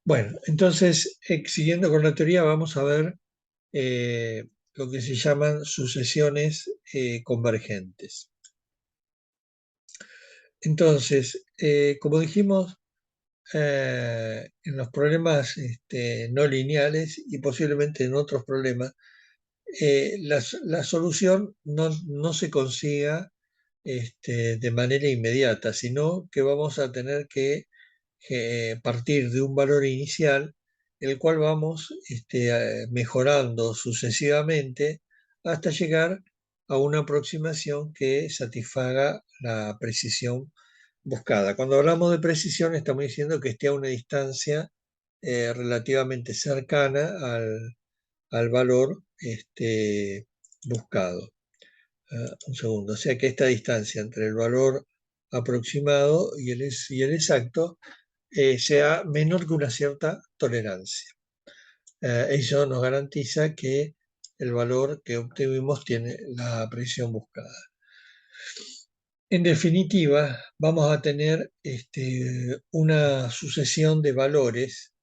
Bueno, entonces, siguiendo con la teoría, vamos a ver lo que se llaman sucesiones convergentes. Entonces, como dijimos, en los problemas no lineales y posiblemente en otros problemas, la solución no se consiga de manera inmediata, sino que vamos a tener que partir de un valor inicial, el cual vamos mejorando sucesivamente hasta llegar a una aproximación que satisfaga la precisión buscada. Cuando hablamos de precisión, estamos diciendo que esté a una distancia relativamente cercana al valor buscado. Un segundo. O sea que esta distancia entre el valor aproximado y el exacto sea menor que una cierta tolerancia. Eso nos garantiza que el valor que obtuvimos tiene la precisión buscada. En definitiva, vamos a tener una sucesión de valores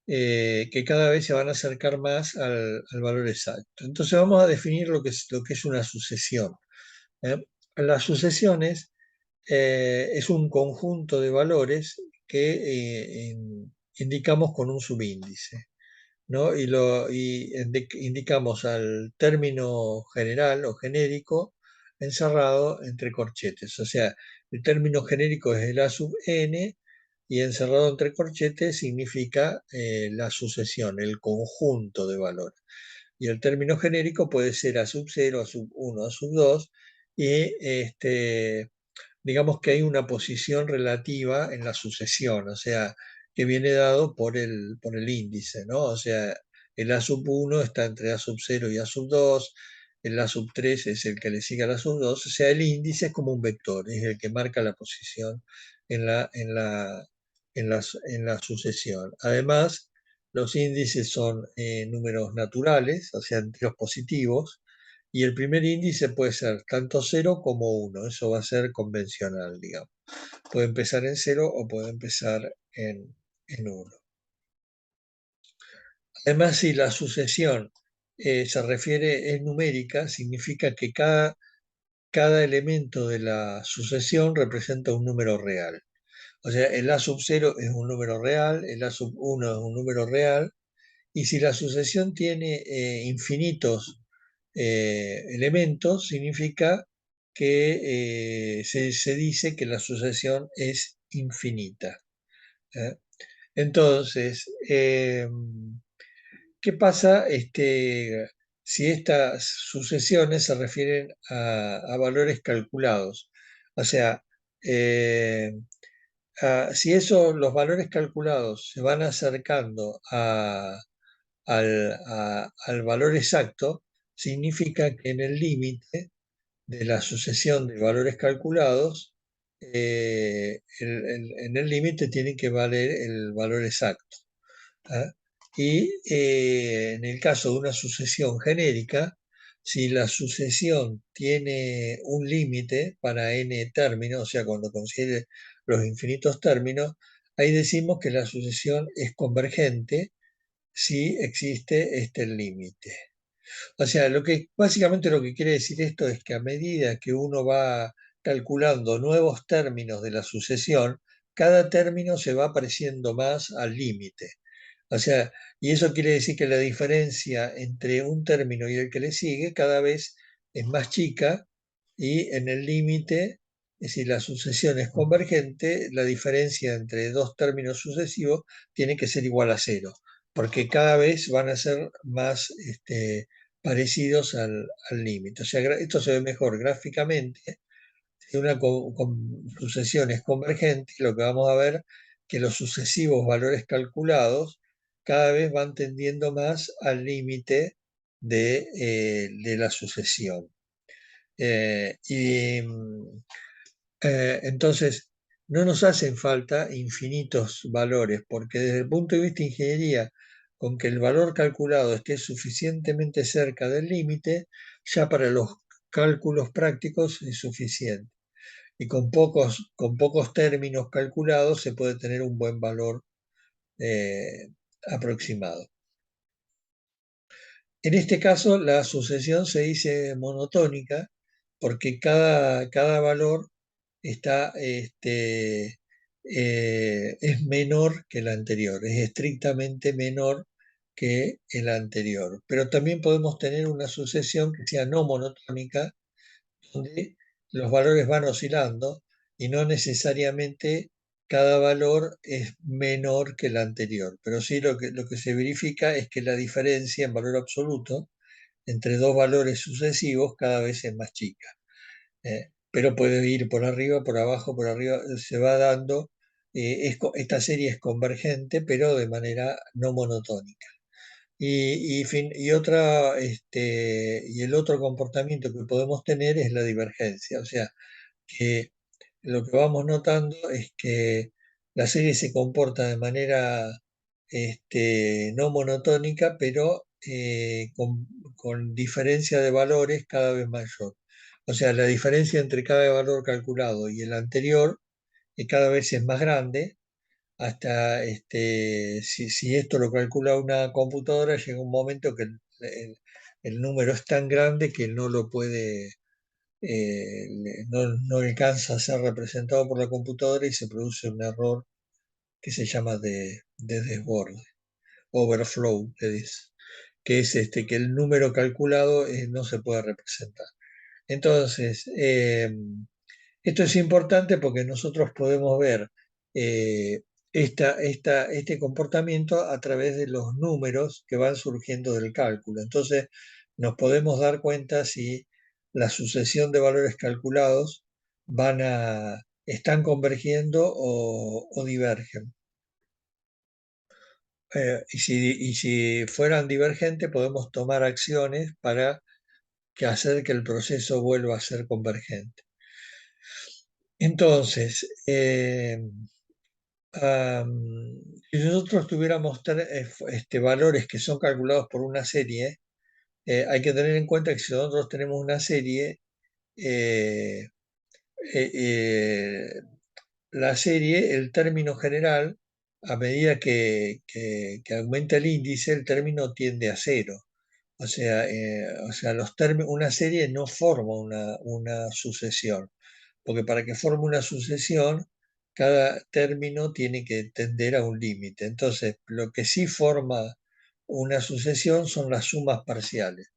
que cada vez se van a acercar más al valor exacto. Entonces vamos a definir lo que es una sucesión. ¿eh? Las sucesiones es un conjunto de valores que indicamos con un subíndice, ¿no? Y indicamos al término general o genérico encerrado entre corchetes. O sea, el término genérico es el A sub n y encerrado entre corchetes significa la sucesión, el conjunto de valores. Y el término genérico puede ser A sub 0, A sub 1, A sub 2 y digamos que hay una posición relativa en la sucesión, o sea, que viene dado por el índice, ¿no? O sea, el A sub 1 está entre A sub 0 y A sub 2, el A sub 3 es el que le sigue al A sub 2, o sea, el índice es como un vector, es el que marca la posición en en la sucesión. Además, los índices son números naturales, o sea, enteros positivos, y el primer índice puede ser tanto 0 como 1. Eso va a ser convencional, digamos. Puede empezar en 0 o puede empezar en 1. Además, si la sucesión se refiere, es numérica, significa que cada elemento de la sucesión representa un número real. O sea, el A sub 0 es un número real, el A sub 1 es un número real, y si la sucesión tiene infinitos elementos, significa que se dice que la sucesión es infinita. ¿eh? Entonces, ¿qué pasa si estas sucesiones se refieren a valores calculados? O sea, eh, si los valores calculados se van acercando al valor exacto, significa que en el límite de la sucesión de valores calculados, en el límite tiene que valer el valor exacto. ¿ah? Y en el caso de una sucesión genérica, si la sucesión tiene un límite para n términos, o sea, cuando considere los infinitos términos, ahí decimos que la sucesión es convergente si existe el límite. O sea, básicamente lo que quiere decir esto es que a medida que uno va calculando nuevos términos de la sucesión, cada término se va pareciendo más al límite. O sea, y eso quiere decir que la diferencia entre un término y el que le sigue cada vez es más chica y en el límite, si la sucesión es convergente, la diferencia entre dos términos sucesivos tiene que ser igual a cero, porque cada vez van a ser más parecidos al límite. O sea, esto se ve mejor gráficamente. Si una sucesión es convergente, lo que vamos a ver que los sucesivos valores calculados cada vez van tendiendo más al límite de la sucesión. Entonces, no nos hacen falta infinitos valores, porque desde el punto de vista de ingeniería, con que el valor calculado esté suficientemente cerca del límite, ya para los cálculos prácticos es suficiente. Y con pocos términos calculados se puede tener un buen valor aproximado. En este caso, la sucesión se dice monotónica porque cada valor es menor que el anterior, es estrictamente menor que el anterior. Pero también podemos tener una sucesión que sea no monotónica, donde los valores van oscilando y no necesariamente cada valor es menor que el anterior. Pero sí lo que se verifica es que la diferencia en valor absoluto entre dos valores sucesivos cada vez es más chica. Pero puede ir por arriba, por abajo, por arriba, se va dando. Esta serie es convergente, pero de manera no monotónica. Y el otro comportamiento que podemos tener es la divergencia. O sea, que lo que vamos notando es que la serie se comporta de manera no monotónica, pero con diferencia de valores cada vez mayor. O sea, la diferencia entre cada valor calculado y el anterior cada vez es más grande, hasta si esto lo calcula una computadora, llega un momento que el número es tan grande que no lo puede, no alcanza a ser representado por la computadora y se produce un error que se llama de desborde, overflow, que es que el número calculado no se puede representar. Entonces, esto es importante porque nosotros podemos ver eh, este comportamiento a través de los números que van surgiendo del cálculo. Entonces, nos podemos dar cuenta si la sucesión de valores calculados están convergiendo o divergen. Y si fueran divergentes, podemos tomar acciones para hacer que el proceso vuelva a ser convergente. Entonces, si nosotros tuviéramos valores que son calculados por una serie, hay que tener en cuenta que si nosotros tenemos una serie, eh, eh, eh, la serie, el término general, a medida que aumenta el índice, el término tiende a cero. O sea, una serie no forma una sucesión, porque para que forme una sucesión, cada término tiene que tender a un límite. Entonces, lo que sí forma una sucesión son las sumas parciales.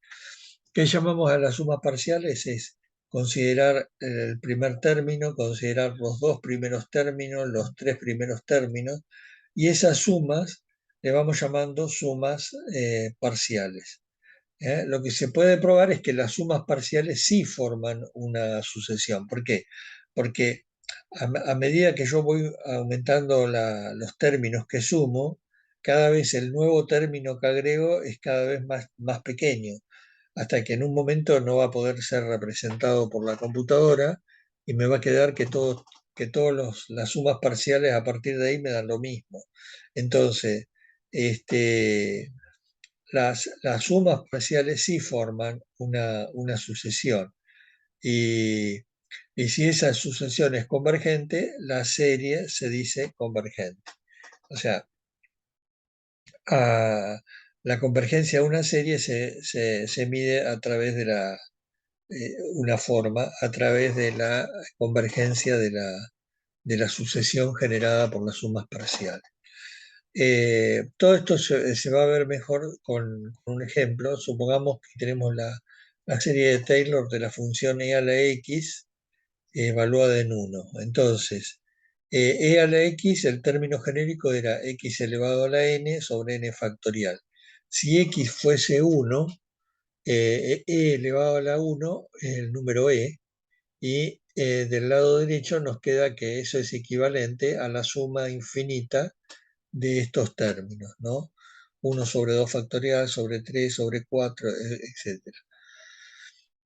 ¿Qué llamamos a las sumas parciales? Es considerar el primer término, considerar los dos primeros términos, los tres primeros términos, y esas sumas le vamos llamando sumas parciales. Lo que se puede probar es que las sumas parciales sí forman una sucesión. ¿Por qué? Porque a medida que yo voy aumentando los términos que sumo, cada vez el nuevo término que agrego es cada vez más pequeño, hasta que en un momento no va a poder ser representado por la computadora y me va a quedar que todas las sumas parciales a partir de ahí me dan lo mismo. Entonces, las sumas parciales sí forman una sucesión. Y, y si esa sucesión es convergente, la serie se dice convergente. O sea, la convergencia de una serie se mide a través de una forma, a través de la convergencia de la sucesión generada por las sumas parciales. Todo esto se va a ver mejor con un ejemplo. Supongamos que tenemos la serie de Taylor de la función e a la x evaluada en 1. Entonces, e a la x, el término genérico era x elevado a la n sobre n factorial. Si x fuese 1, e elevado a la 1 es el número e, y del lado derecho nos queda que eso es equivalente a la suma infinita de estos términos, ¿no? 1 sobre 2 factorial, sobre 3, sobre 4, etc.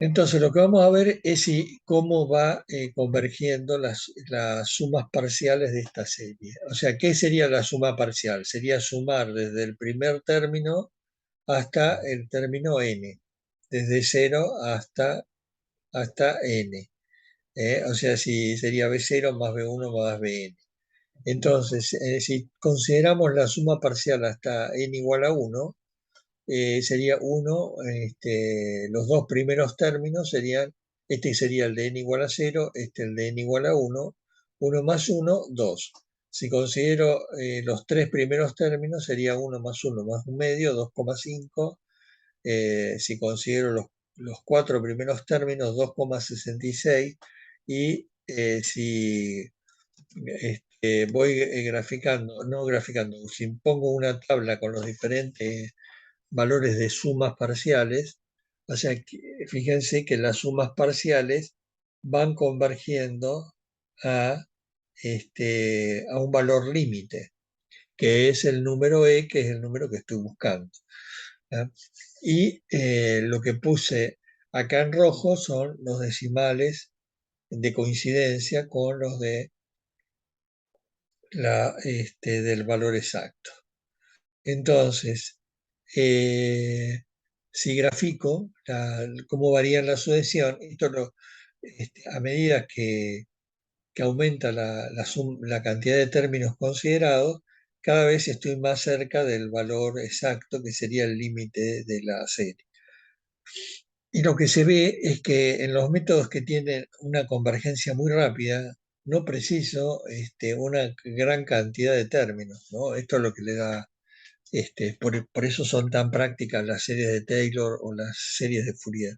Entonces, lo que vamos a ver es cómo va convergiendo las sumas parciales de esta serie. O sea, ¿qué sería la suma parcial? Sería sumar desde el primer término hasta el término n, desde 0 hasta n. O sea, si sería b0 más b1 más bn. Entonces, si consideramos la suma parcial hasta n igual a 1, sería 1, los dos primeros términos serían, este sería el de n igual a 0, este el de n igual a 1, 1 más 1, 2. Si considero los tres primeros términos, sería 1 más 1 más un medio, 2,5. Si considero los cuatro primeros términos, 2,66. Y si voy graficando, no graficando, si pongo una tabla con los diferentes valores de sumas parciales, o sea, fíjense que las sumas parciales van convergiendo a, a un valor límite, que es el número E, que es el número que estoy buscando. ¿Ah? Y lo que puse acá en rojo son los decimales de coincidencia con los de del valor exacto. Entonces, si grafico cómo varía la sucesión, a medida que aumenta la cantidad de términos considerados, cada vez estoy más cerca del valor exacto, que sería el límite de la serie. Y lo que se ve es que en los métodos que tienen una convergencia muy rápida, no preciso una gran cantidad de términos, ¿no? Esto es lo que le da, por eso son tan prácticas las series de Taylor o las series de Fourier,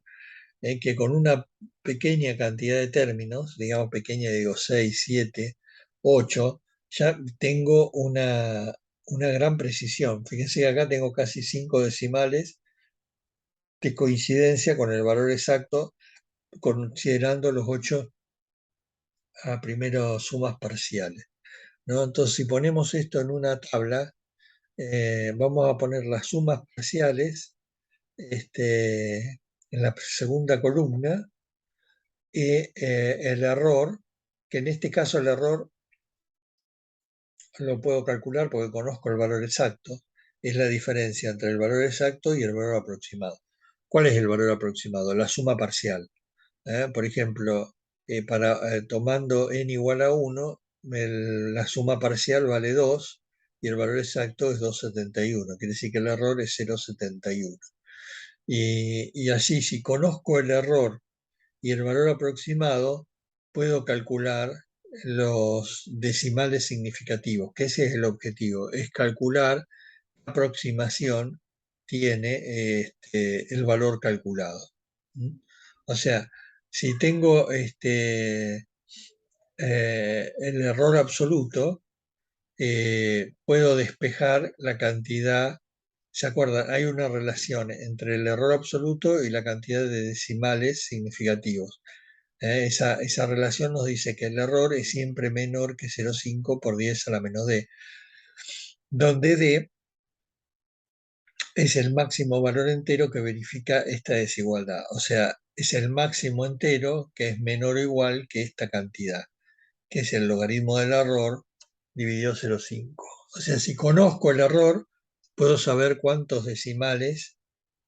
que con una pequeña cantidad de términos, digamos pequeña, digo 6, 7, 8, ya tengo una gran precisión. Fíjense que acá tengo casi 5 decimales de coincidencia con el valor exacto, considerando los 8 a primero sumas parciales, ¿no? Entonces, si ponemos esto en una tabla, vamos a poner las sumas parciales en la segunda columna, y el error, que en este caso el error lo puedo calcular porque conozco el valor exacto, es la diferencia entre el valor exacto y el valor aproximado. ¿Cuál es el valor aproximado? La suma parcial. Por ejemplo, tomando n igual a 1, la suma parcial vale 2 y el valor exacto es 2,71. Quiere decir que el error es 0,71. Y así, si conozco el error y el valor aproximado, puedo calcular los decimales significativos, que ese es el objetivo, es calcular qué aproximación tiene el valor calculado. ¿Mm? O sea, si tengo el error absoluto, puedo despejar la cantidad. ¿Se acuerdan? Hay una relación entre el error absoluto y la cantidad de decimales significativos. Esa relación nos dice que el error es siempre menor que 0,5 por 10 a la menos d, donde d es el máximo valor entero que verifica esta desigualdad. O sea, es el máximo entero que es menor o igual que esta cantidad, que es el logaritmo del error dividido 0,5. O sea, si conozco el error, puedo saber cuántos decimales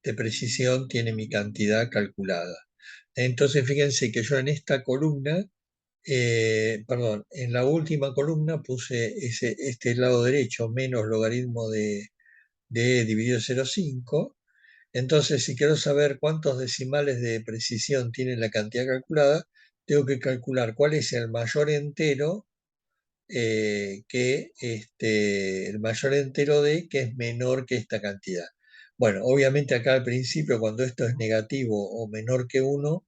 de precisión tiene mi cantidad calculada. Entonces, fíjense que yo en esta columna, perdón, en la última columna puse este lado derecho menos logaritmo de dividido 0,5. Entonces, si quiero saber cuántos decimales de precisión tiene la cantidad calculada, tengo que calcular cuál es el mayor entero, el mayor entero de que es menor que esta cantidad. Bueno, obviamente acá al principio, cuando esto es negativo o menor que 1,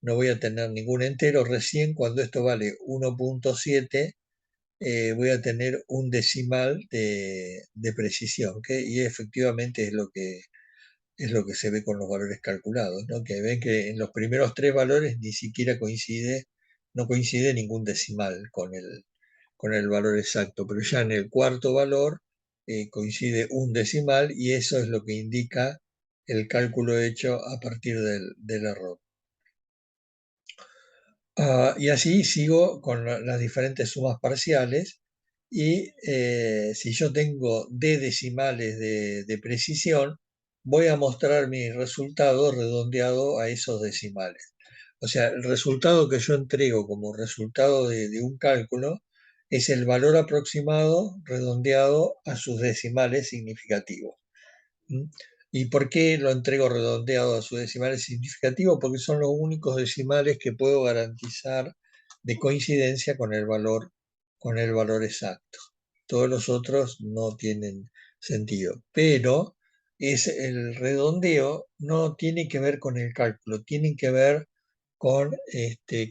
no voy a tener ningún entero. Recién cuando esto vale 1,7, voy a tener un decimal de precisión, y efectivamente es lo que se ve con los valores calculados, ¿no? Que ven que en los primeros tres valores ni siquiera no coincide ningún decimal con el valor exacto, pero ya en el cuarto valor coincide un decimal, y eso es lo que indica el cálculo hecho a partir del error. Y así sigo con las diferentes sumas parciales, y si yo tengo d decimales de precisión, voy a mostrar mi resultado redondeado a esos decimales. O sea, el resultado que yo entrego como resultado de un cálculo es el valor aproximado redondeado a sus decimales significativos. ¿Mm? ¿Y por qué lo entrego redondeado a sus decimales significativos? Porque son los únicos decimales que puedo garantizar de coincidencia con el valor exacto. Todos los otros no tienen sentido. Pero el redondeo no tiene que ver con el cálculo, tiene que ver con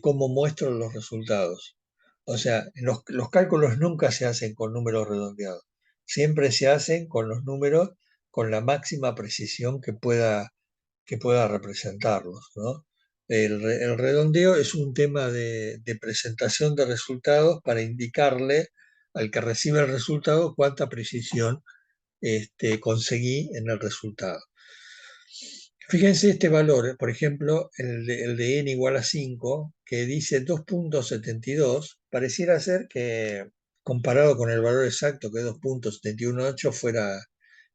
cómo muestro los resultados. O sea, los cálculos nunca se hacen con números redondeados, siempre se hacen con los números con la máxima precisión que pueda representarlos, ¿no? El redondeo es un tema de presentación de resultados para indicarle al que recibe el resultado cuánta precisión conseguí en el resultado. Fíjense este valor, por ejemplo, el de n igual a 5, que dice 2.72, pareciera ser que comparado con el valor exacto, que es 2.718,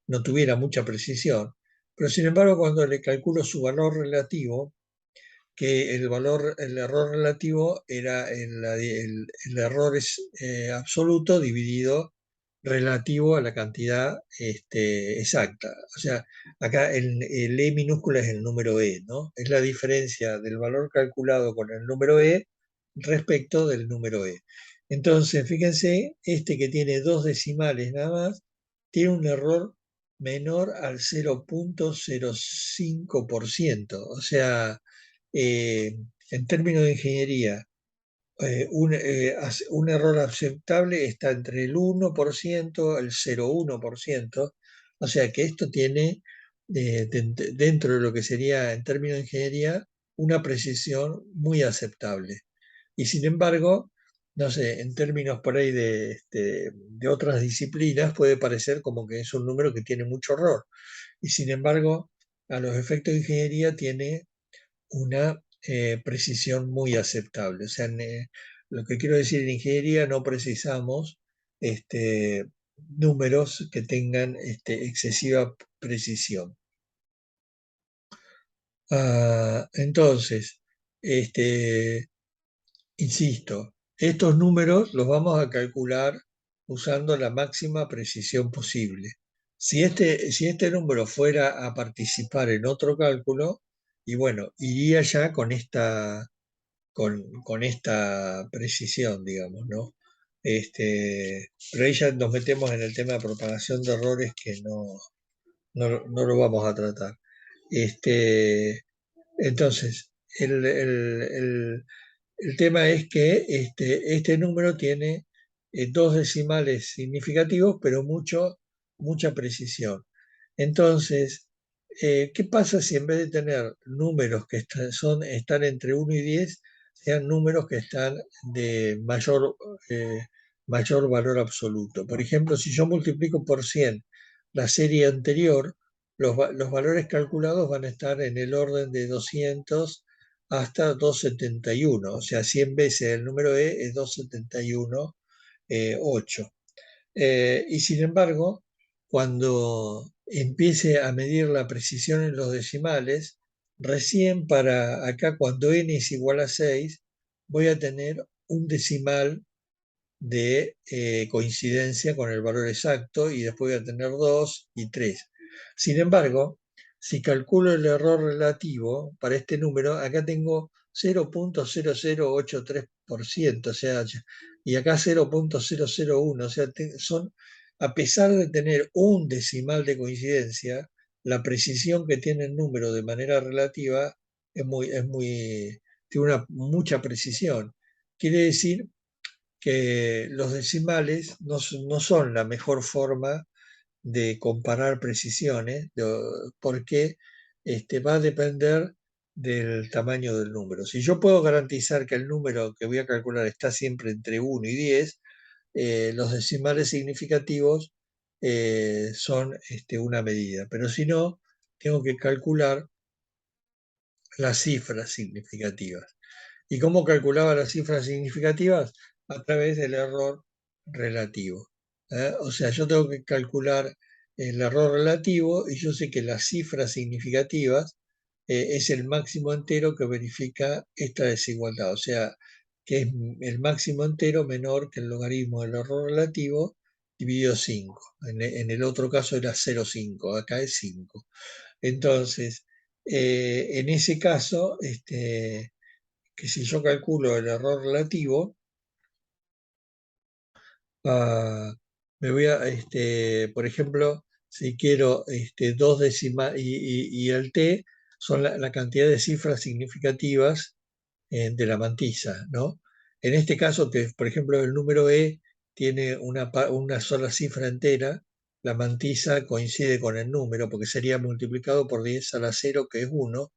no tuviera mucha precisión, pero sin embargo cuando le calculo su valor relativo, que el error relativo era el error absoluto dividido relativo a la cantidad exacta. O sea, acá el E minúscula es el número E, ¿no? Es la diferencia del valor calculado con el número E respecto del número E. Entonces, fíjense, este que tiene dos decimales nada más, tiene un error menor al 0.05%. O sea, en términos de ingeniería, un error aceptable está entre el 1%, el 0,1%, o sea que esto tiene dentro de lo que sería en términos de ingeniería una precisión muy aceptable. Y sin embargo, no sé, en términos por ahí de otras disciplinas puede parecer como que es un número que tiene mucho error. Y sin embargo, a los efectos de ingeniería tiene una precisión muy aceptable. O sea, lo que quiero decir, en ingeniería no precisamos números que tengan excesiva precisión. Entonces, este, insisto, estos números los vamos a calcular usando la máxima precisión posible. Si este número fuera a participar en otro cálculo, y bueno, iría ya con esta precisión, digamos, ¿no? Pero ahí ya nos metemos en el tema de propagación de errores que no lo vamos a tratar. Entonces, el tema es que este número tiene dos decimales significativos, pero mucha precisión. Entonces, ¿qué pasa si en vez de tener números que están entre 1 y 10, sean números que están de mayor valor absoluto? Por ejemplo, si yo multiplico por 100 la serie anterior, los valores calculados van a estar en el orden de 200 hasta 271, o sea, 100 veces el número E es 271, 8. Y sin embargo, cuando empiece a medir la precisión en los decimales, recién para acá, cuando n es igual a 6, voy a tener un decimal de coincidencia con el valor exacto y después voy a tener 2 y 3. Sin embargo, si calculo el error relativo para este número, acá tengo 0.0083%, o sea, y acá 0.001, o sea, a pesar de tener un decimal de coincidencia, la precisión que tiene el número de manera relativa tiene mucha precisión. Quiere decir que los decimales no son la mejor forma de comparar precisiones, porque va a depender del tamaño del número. Si yo puedo garantizar que el número que voy a calcular está siempre entre 1 y 10, los decimales significativos son una medida. Pero si no, tengo que calcular las cifras significativas. ¿Y cómo calculaba las cifras significativas? A través del error relativo. O sea, yo tengo que calcular el error relativo y yo sé que las cifras significativas es el máximo entero que verifica esta desigualdad. O sea, que es el máximo entero menor que el logaritmo del error relativo dividido 5. En el otro caso era 0,5, acá es 5. Entonces, en ese caso, que si yo calculo el error relativo, ah, me voy a, por ejemplo, si quiero dos decimales y el t son la cantidad de cifras significativas de la mantisa, ¿no? En este caso, que por ejemplo el número e tiene una sola cifra entera, la mantisa coincide con el número, porque sería multiplicado por 10 a la 0, que es 1,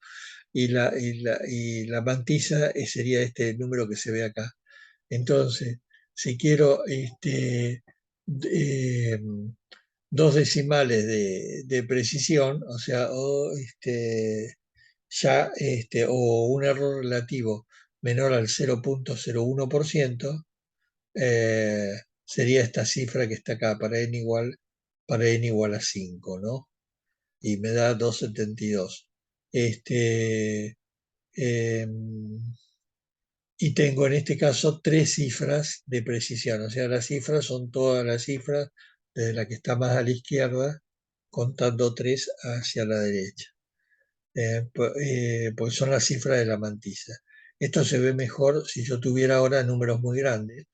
y la mantisa sería este número que se ve acá. Entonces, si quiero eh, dos decimales de precisión, o sea, o un error relativo menor al 0,01%, sería esta cifra que está acá para n igual a 5, ¿no? Y me da 2,72. Este, em, y tengo en este caso tres cifras de precisión, o sea, las cifras son todas las cifras desde la que está más a la izquierda, contando tres hacia la derecha, porque son las cifras de la mantilla. Esto se ve mejor si yo tuviera ahora números muy grandes,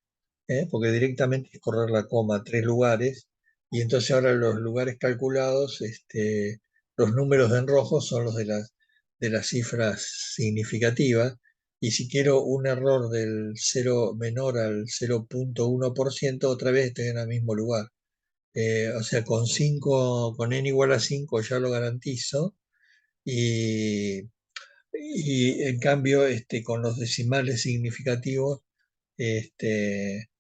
porque directamente es correr la coma a tres lugares, y entonces ahora los lugares calculados, los números en rojo son los de las cifras significativas, y si quiero un error del 0 menor al 0,1%, otra vez estoy en el mismo lugar. O sea, con n igual a 5 ya lo garantizo, y, y en cambio con los decimales significativos,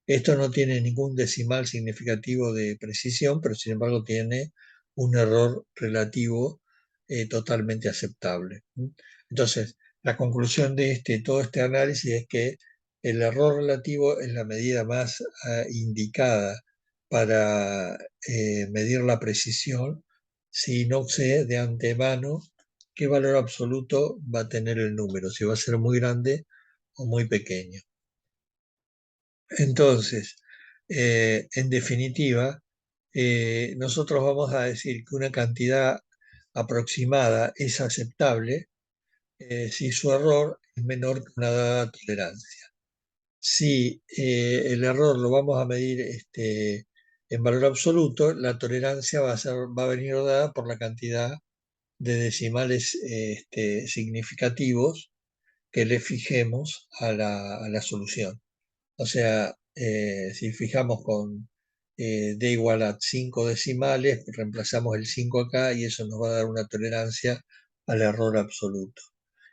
esto no tiene ningún decimal significativo de precisión, pero sin embargo tiene un error relativo totalmente aceptable. Entonces, la conclusión de todo este análisis es que el error relativo es la medida más indicada para medir la precisión si no sé de antemano qué valor absoluto va a tener el número, si va a ser muy grande o muy pequeño. Entonces, en definitiva, nosotros vamos a decir que una cantidad aproximada es aceptable si su error es menor que una dada tolerancia. Si el error lo vamos a medir en valor absoluto, la tolerancia va a venir dada por la cantidad de decimales significativos que le fijemos a la solución. O sea, si fijamos con d igual a 5 decimales, reemplazamos el 5 acá y eso nos va a dar una tolerancia al error absoluto.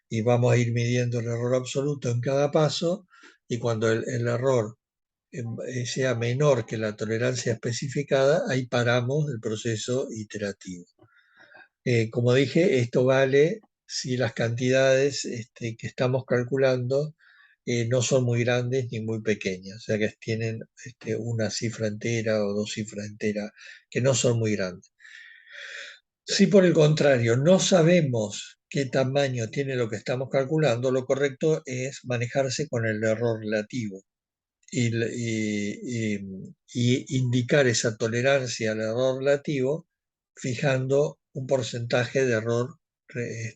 Y vamos a ir midiendo el error absoluto en cada paso, y cuando el error sea menor que la tolerancia especificada, ahí paramos el proceso iterativo. Como dije, esto vale si las cantidades que estamos calculando no son muy grandes ni muy pequeñas, o sea que tienen una cifra entera o dos cifras enteras que no son muy grandes. Si por el contrario no sabemos qué tamaño tiene lo que estamos calculando, lo correcto es manejarse con el error relativo y indicar esa tolerancia al error relativo fijando un porcentaje de error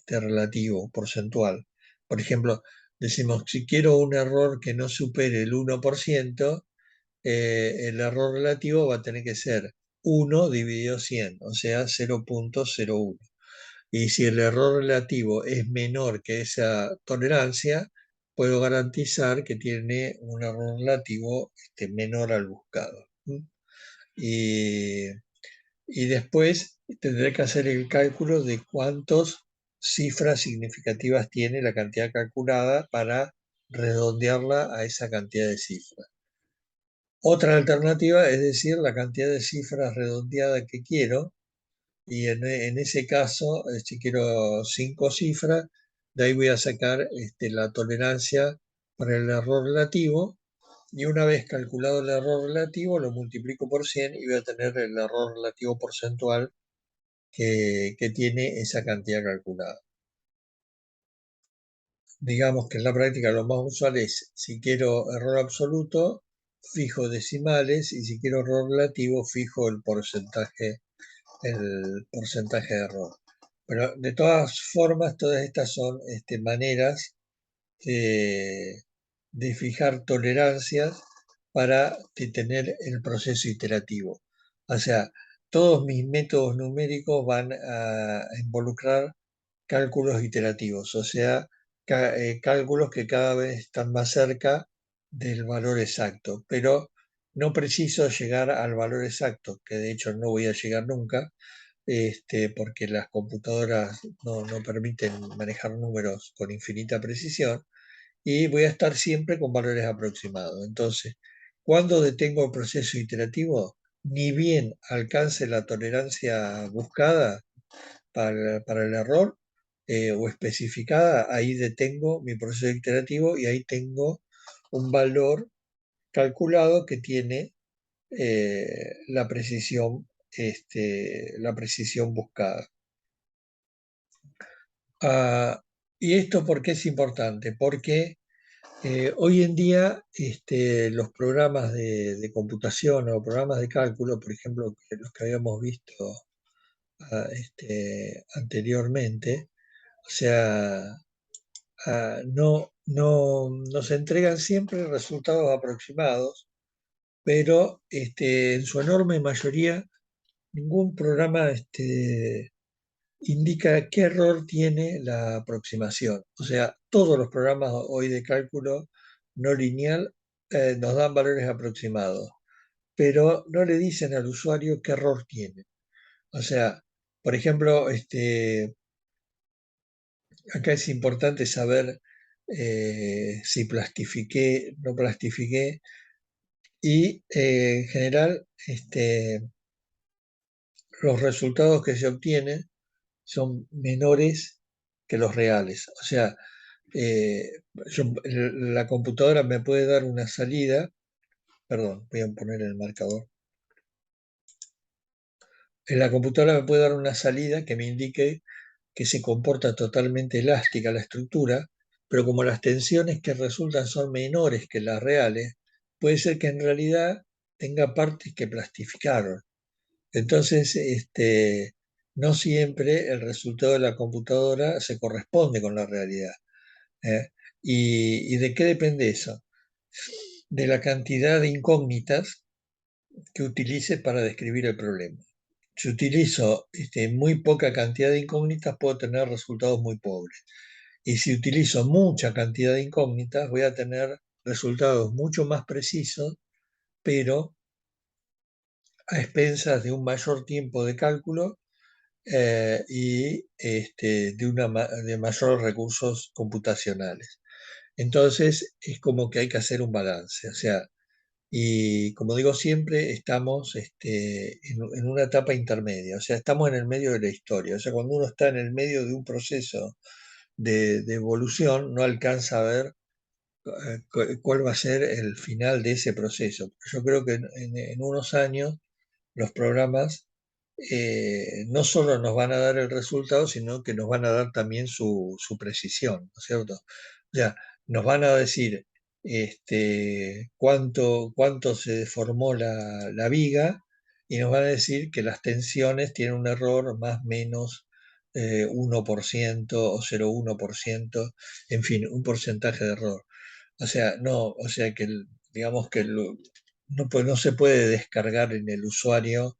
relativo, porcentual. Por ejemplo, decimos, si quiero un error que no supere el 1%, el error relativo va a tener que ser 1 dividido 100, o sea, 0,01. Y si el error relativo es menor que esa tolerancia, puedo garantizar que tiene un error relativo menor al buscado. Y, y después tendré que hacer el cálculo de cuántas cifras significativas tiene la cantidad calculada para redondearla a esa cantidad de cifras. Otra alternativa es decir la cantidad de cifras redondeadas que quiero, y en ese caso, si quiero 5 cifras, de ahí voy a sacar la tolerancia para el error relativo, y una vez calculado el error relativo lo multiplico por 100 y voy a tener el error relativo porcentual que tiene esa cantidad calculada. digamos que en la práctica lo más usual es, si quiero error absoluto, fijo decimales, y si quiero error relativo, fijo el porcentaje de error. Pero de todas formas, todas estas son maneras de, de fijar tolerancias para detener el proceso iterativo. O sea, todos mis métodos numéricos van a involucrar cálculos iterativos, o sea, cálculos que cada vez están más cerca del valor exacto, pero no preciso llegar al valor exacto, que de hecho no voy a llegar nunca, porque las computadoras no permiten manejar números con infinita precisión, y voy a estar siempre con valores aproximados. Entonces, cuando detengo el proceso iterativo, ni bien alcance la tolerancia buscada para el error o especificada, ahí detengo mi proceso iterativo y ahí tengo un valor calculado que tiene la precisión buscada. Ah, ¿y esto por qué es importante? Porque hoy en día los programas de computación o programas de cálculo, por ejemplo, los que habíamos visto anteriormente, o sea, no nos entregan siempre resultados aproximados, pero en su enorme mayoría ningún programa indica qué error tiene la aproximación. O sea, todos los programas hoy de cálculo no lineal nos dan valores aproximados, pero no le dicen al usuario qué error tiene. O sea, por ejemplo, acá es importante saber si plastifiqué, no plastifiqué, y en general los resultados que se obtienen son menores que los reales. O sea, la computadora me puede dar una salida, perdón, voy a poner el marcador. La computadora me puede dar una salida que me indique que se comporta totalmente elástica la estructura, pero como las tensiones que resultan son menores que las reales, puede ser que en realidad tenga partes que plastificaron. Entonces, no siempre el resultado de la computadora se corresponde con la realidad. ¿Eh? ¿Y de qué depende eso? De la cantidad de incógnitas que utilice para describir el problema. Si utilizo muy poca cantidad de incógnitas, puedo tener resultados muy pobres. Y si utilizo mucha cantidad de incógnitas, voy a tener resultados mucho más precisos, pero a expensas de un mayor tiempo de cálculo y de mayores recursos computacionales. Entonces, es como que hay que hacer un balance. O sea, y como digo siempre, estamos en una etapa intermedia, o sea, estamos en el medio de la historia. O sea, cuando uno está en el medio de un proceso de evolución, no alcanza a ver cuál va a ser el final de ese proceso. Yo creo que en unos años los programas no solo nos van a dar el resultado, sino que nos van a dar también su precisión, ¿no es cierto? O sea, nos van a decir cuánto se deformó la viga, y nos van a decir que las tensiones tienen un error más o menos 1% o 0,1%, en fin, un porcentaje de error. O sea, o sea que digamos que no se puede descargar en el usuario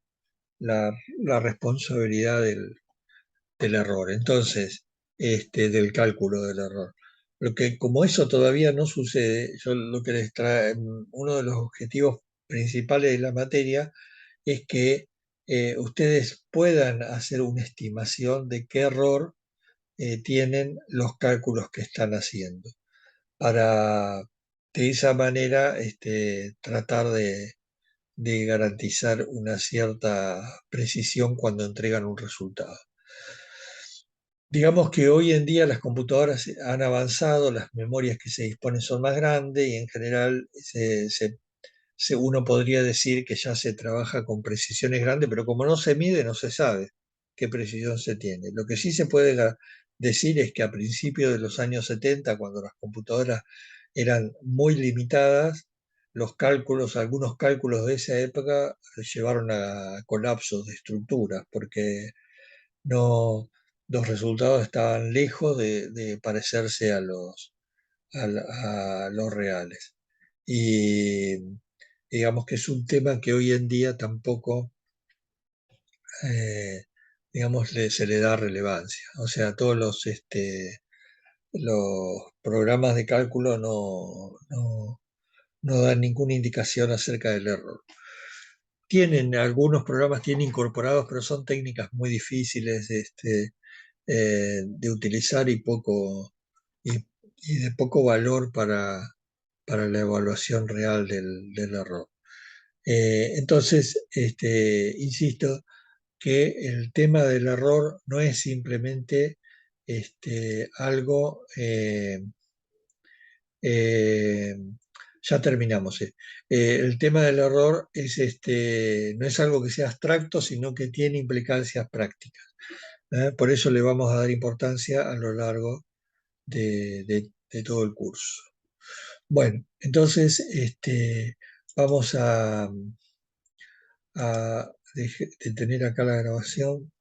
la responsabilidad del error, entonces, del cálculo del error. Lo que, como eso todavía no sucede, yo lo que les trae, uno de los objetivos principales de la materia es que ustedes puedan hacer una estimación de qué error tienen los cálculos que están haciendo, para de esa manera tratar de garantizar una cierta precisión cuando entregan un resultado. Digamos que hoy en día las computadoras han avanzado, las memorias que se disponen son más grandes y en general uno podría decir que ya se trabaja con precisiones grandes, pero como no se mide, no se sabe qué precisión se tiene. Lo que sí se puede decir es que a principios de los años 70, cuando las computadoras eran muy limitadas, los cálculos, algunos cálculos de esa época llevaron a colapsos de estructuras, porque no, los resultados estaban lejos de parecerse a los reales. Y digamos que es un tema que hoy en día tampoco, eh, digamos, se le da relevancia. O sea, todos los programas de cálculo no dan ninguna indicación acerca del error. Algunos programas tienen incorporados, pero son técnicas muy difíciles de utilizar y, y de poco valor para la evaluación real del error. Entonces, insisto que el tema del error no es simplemente algo, eh, ya terminamos. El tema del error no es algo que sea abstracto, sino que tiene implicancias prácticas. Por eso le vamos a dar importancia a lo largo de todo el curso. Bueno, entonces vamos a detener acá la grabación.